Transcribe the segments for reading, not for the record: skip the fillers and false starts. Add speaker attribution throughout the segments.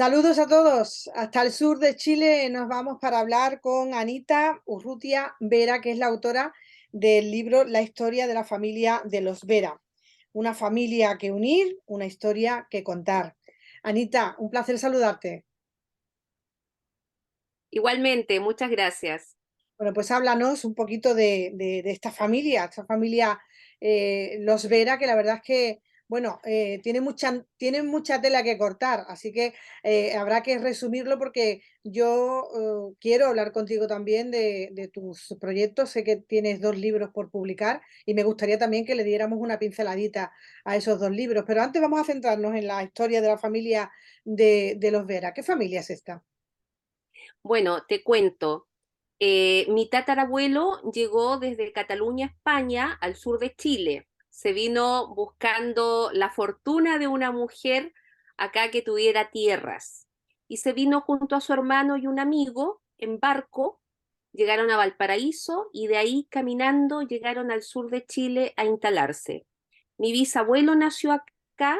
Speaker 1: Saludos a todos. Hasta el sur de Chile nos vamos para hablar con Anita Urrutia Vera, que es la autora del libro La historia de la familia de los Vera. Una familia que unir, una historia que contar. Anita, un placer saludarte.
Speaker 2: Igualmente, muchas gracias.
Speaker 1: Bueno, pues háblanos un poquito de esta familia Los Vera, que la verdad es que, bueno, tiene mucha tela que cortar, así que habrá que resumirlo porque yo quiero hablar contigo también de tus proyectos. Sé que tienes 2 libros por publicar y me gustaría también que le diéramos una pinceladita a esos 2 libros. Pero antes vamos a centrarnos en la historia de la familia de Los Vera. ¿Qué familia es esta?
Speaker 2: Bueno, te cuento. Mi tatarabuelo llegó desde Cataluña, España, al sur de Chile. Se vino buscando la fortuna de una mujer acá que tuviera tierras. Y se vino junto a su hermano y un amigo en barco. Llegaron a Valparaíso y de ahí caminando llegaron al sur de Chile a instalarse. Mi bisabuelo nació acá.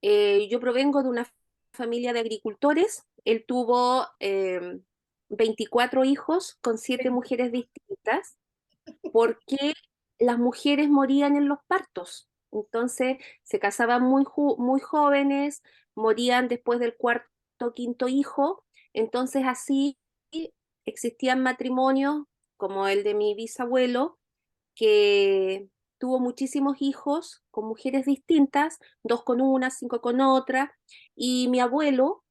Speaker 2: Yo provengo de una familia de agricultores. Él tuvo 24 hijos con 7 mujeres distintas porque las mujeres morían en los partos. Entonces se casaban muy jóvenes, morían después del cuarto o quinto hijo. Entonces así existían matrimonios como el de mi bisabuelo, que tuvo muchísimos hijos con mujeres distintas, 2 con una, 5 con otra, y mi abuelo,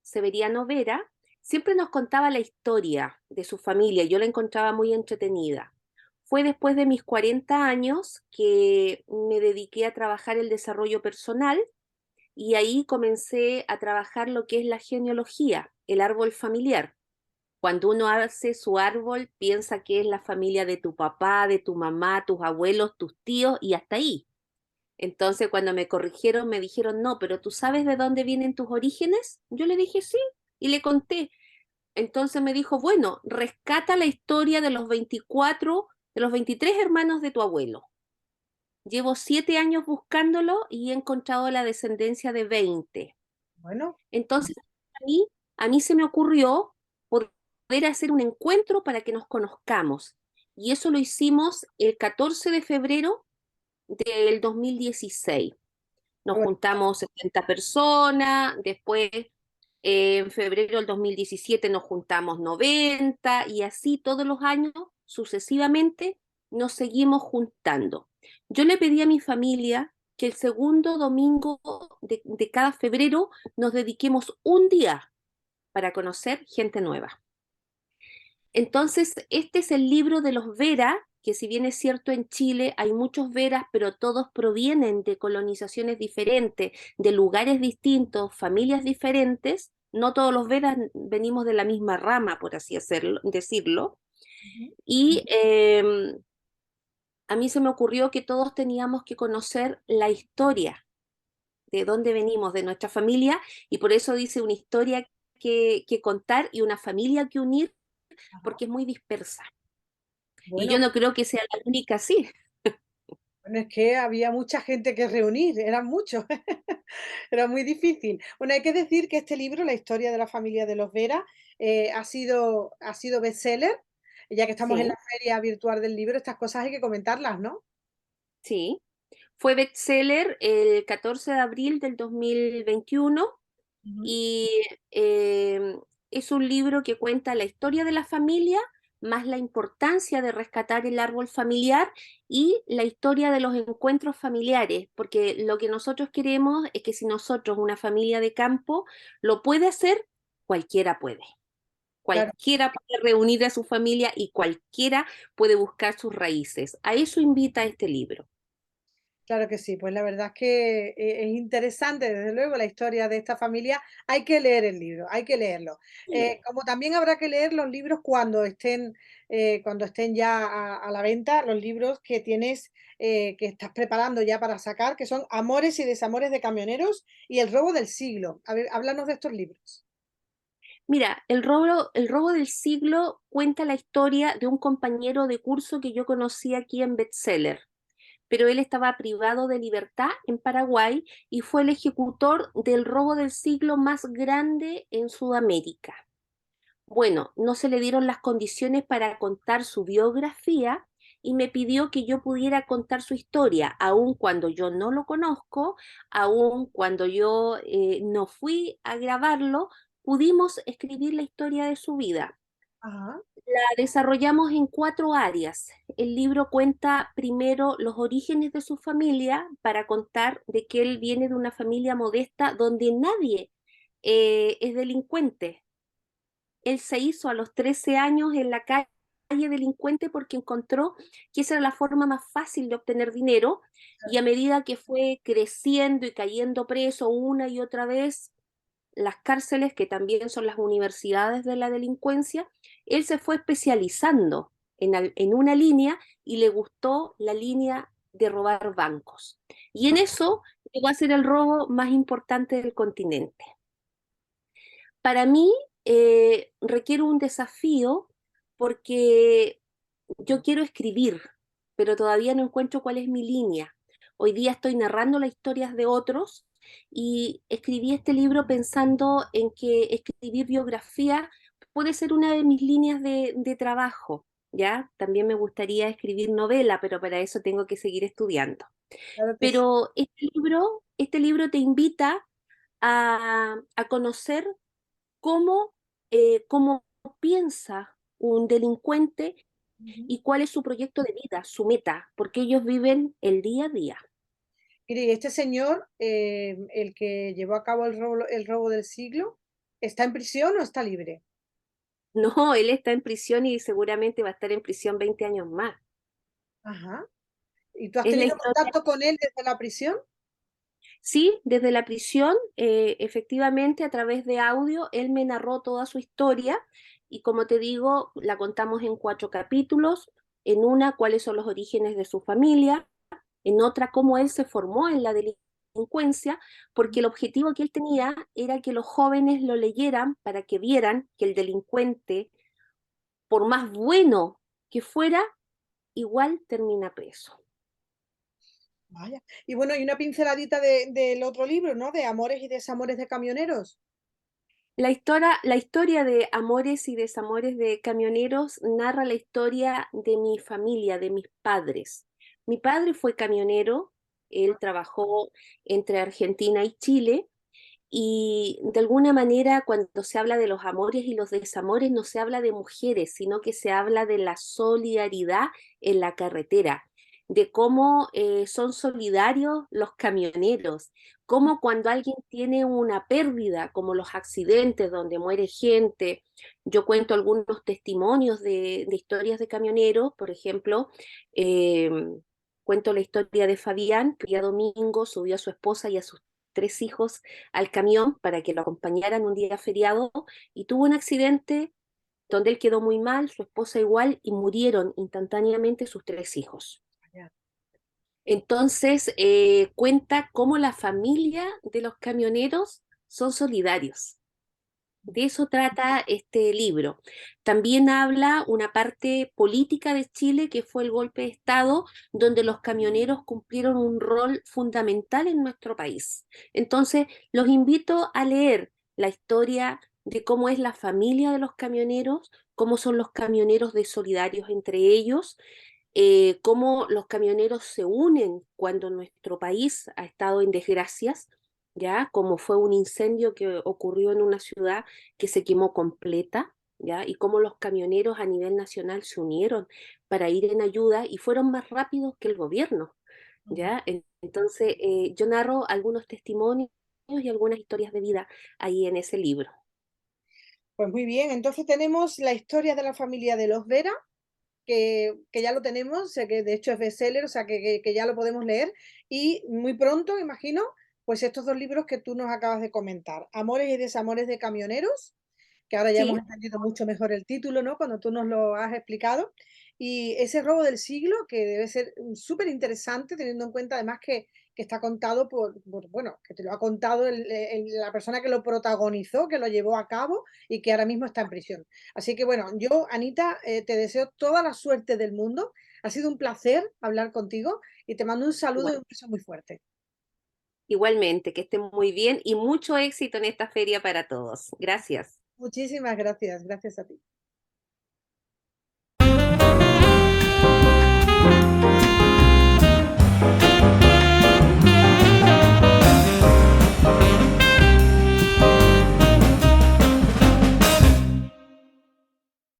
Speaker 2: Severiano Vera, siempre nos contaba la historia de su familia, yo la encontraba muy entretenida. Fue después de mis 40 años que me dediqué a trabajar el desarrollo personal y ahí comencé a trabajar lo que es la genealogía, el árbol familiar. Cuando uno hace su árbol, piensa que es la familia de tu papá, de tu mamá, tus abuelos, tus tíos y hasta ahí. Entonces, cuando me corrigieron, me dijeron, no, pero ¿tú sabes de dónde vienen tus orígenes? Yo le dije sí y le conté. Entonces me dijo, bueno, rescata la historia de los 24, de los 23 hermanos de tu abuelo. Llevo 7 años buscándolo y he encontrado la descendencia de 20.
Speaker 1: Bueno.
Speaker 2: Entonces, a mí se me ocurrió poder hacer un encuentro para que nos conozcamos. Y eso lo hicimos el 14 de febrero del 2016. Nos
Speaker 1: Bueno,
Speaker 2: juntamos 70 personas, después en febrero del 2017 nos juntamos 90 y así todos los años sucesivamente nos seguimos juntando. Yo le pedí a mi familia que el segundo domingo de cada febrero nos dediquemos un día para conocer gente nueva. Entonces, este es el libro de los Vera, que si bien es cierto en Chile hay muchos Veras, pero todos provienen de colonizaciones diferentes, de lugares distintos, familias diferentes. No todos los Veras venimos de la misma rama, por así decirlo.
Speaker 1: ujú.
Speaker 2: Y a mí se me ocurrió que todos teníamos que conocer la historia de dónde venimos, de nuestra familia, y por eso dice una historia que contar y una familia que unir,
Speaker 1: Ajá.
Speaker 2: porque es muy dispersa. Y yo
Speaker 1: Bueno.
Speaker 2: no creo que sea la única, sí.
Speaker 1: Bueno, es que había mucha gente que reunir, eran muchos, era muy difícil. Bueno, hay que decir que este libro, La historia de la familia de los Vera, ha sido bestseller. Ya que estamos en la
Speaker 2: Sí,
Speaker 1: feria virtual del libro, estas cosas hay que comentarlas, ¿no?
Speaker 2: sí. Fue bestseller el 14 de abril del 2021
Speaker 1: Ujú.
Speaker 2: y eh, es un libro que cuenta la historia de la familia, más la importancia de rescatar el árbol familiar y la historia de los encuentros familiares, porque lo que nosotros queremos es que si nosotros, una familia de campo, lo puede hacer, cualquiera puede.
Speaker 1: Claro.
Speaker 2: Cualquiera puede reunir a su familia y cualquiera puede buscar sus raíces. A eso invita este libro.
Speaker 1: Claro que sí, pues la verdad es que es interesante, desde luego, la historia de esta familia. Hay que leer el libro, hay que leerlo.
Speaker 2: Sí.
Speaker 1: Como también habrá que leer los libros cuando estén ya a la venta, los libros que tienes, que estás preparando ya para sacar, que son Amores y desamores de camioneros y El robo del siglo. A ver, háblanos de estos libros.
Speaker 2: Mira, el robo del siglo cuenta la historia de un compañero de curso que yo conocí aquí en Bestseller. pero él estaba privado de libertad en Paraguay y fue el ejecutor del robo del siglo más grande en Sudamérica. Bueno, no se le dieron las condiciones para contar su biografía y me pidió que yo pudiera contar su historia, aun cuando yo no lo conozco, aun cuando yo no fui a grabarlo, pudimos escribir la historia de su vida.
Speaker 1: Ajá,
Speaker 2: La desarrollamos en 4 áreas. El libro cuenta primero los orígenes de su familia para contar de que él viene de una familia modesta donde nadie es delincuente. Él se hizo a los 13 años en la calle delincuente porque encontró que esa era la forma más fácil de obtener dinero y a medida que fue creciendo y cayendo preso una y otra vez, las cárceles, que también son las universidades de la delincuencia, él se fue especializando en una línea y le gustó la línea de robar bancos. Y en eso llegó a ser el robo más importante del continente. Para mí requiere un desafío porque yo quiero escribir, pero todavía no encuentro cuál es mi línea. Hoy día estoy narrando las historias de otros y escribí este libro pensando en que escribir biografía puede ser una de mis líneas de trabajo, ¿ya? También me gustaría escribir novela, pero para eso tengo que seguir estudiando.
Speaker 1: claro que sí.
Speaker 2: Pero este libro te invita a conocer cómo, cómo piensa un delincuente
Speaker 1: Ujú.
Speaker 2: y cuál es su proyecto de vida, su meta, porque ellos viven el día a día.
Speaker 1: Mire, y este señor, el que llevó a cabo el robo del siglo, ¿está en prisión o está libre?
Speaker 2: No, él está en prisión y seguramente va a estar en prisión 20 años más.
Speaker 1: Ajá. ¿Y tú has
Speaker 2: Es la
Speaker 1: tenido
Speaker 2: historia,
Speaker 1: contacto con él desde la prisión?
Speaker 2: sí, desde la prisión, efectivamente, a través de audio, él me narró toda su historia y como te digo, la contamos en 4 capítulos. En una, cuáles son los orígenes de su familia, en otra cómo él se formó en la delincuencia, porque el objetivo que él tenía era que los jóvenes lo leyeran para que vieran que el delincuente, por más bueno que fuera, igual termina preso.
Speaker 1: Vaya. Y bueno, y una pinceladita del otro libro, ¿no? De Amores y desamores de camioneros.
Speaker 2: La historia de amores y desamores de camioneros narra la historia de mi familia, de mis padres. Mi padre fue camionero, él trabajó entre Argentina y Chile. Y de alguna manera, cuando se habla de los amores y los desamores, no se habla de mujeres, sino que se habla de la solidaridad en la carretera, de cómo son solidarios los camioneros, cómo cuando alguien tiene una pérdida, como los accidentes donde muere gente. Yo cuento algunos testimonios de historias de camioneros, por ejemplo, eh, cuento la historia de Fabián, que el día domingo subió a su esposa y a sus 3 hijos al camión para que lo acompañaran un día feriado y tuvo un accidente donde él quedó muy mal, su esposa igual, y murieron instantáneamente sus 3 hijos.
Speaker 1: Ya.
Speaker 2: Entonces, cuenta cómo la familia de los camioneros son solidarios. De eso trata este libro. También habla una parte política de Chile, que fue el golpe de Estado, donde los camioneros cumplieron un rol fundamental en nuestro país. Entonces, los invito a leer la historia de cómo es la familia de los camioneros, cómo son los camioneros de solidarios entre ellos, cómo los camioneros se unen cuando nuestro país ha estado en desgracias, ¿ya? Como fue un incendio que ocurrió en una ciudad que se quemó completa, ¿ya? Y cómo los camioneros a nivel nacional se unieron para ir en ayuda y fueron más rápidos que el gobierno,
Speaker 1: Ujú.
Speaker 2: ¿ya? Entonces, yo narro algunos testimonios y algunas historias de vida ahí en ese libro.
Speaker 1: Pues muy bien, entonces tenemos la historia de la familia de los Vera, que ya lo tenemos, o sea, que de hecho es bestseller, o sea, que ya lo podemos leer. Y muy pronto, imagino, pues estos dos libros que tú nos acabas de comentar, Amores y desamores de camioneros, que ahora ya hemos
Speaker 2: Sí,
Speaker 1: entendido mucho mejor el título, ¿no? Cuando tú nos lo has explicado. y ese robo del siglo, que debe ser súper interesante, teniendo en cuenta además que está contado bueno, que te lo ha contado la persona que lo protagonizó, que lo llevó a cabo y que ahora mismo está en prisión. Así que bueno, yo, Anita, te deseo toda la suerte del mundo. Ha sido un placer hablar contigo y te mando un saludo y
Speaker 2: Igual-
Speaker 1: un beso muy fuerte.
Speaker 2: Igualmente, que estén muy bien y mucho éxito en esta feria para todos. Gracias.
Speaker 1: Muchísimas gracias. Gracias a ti.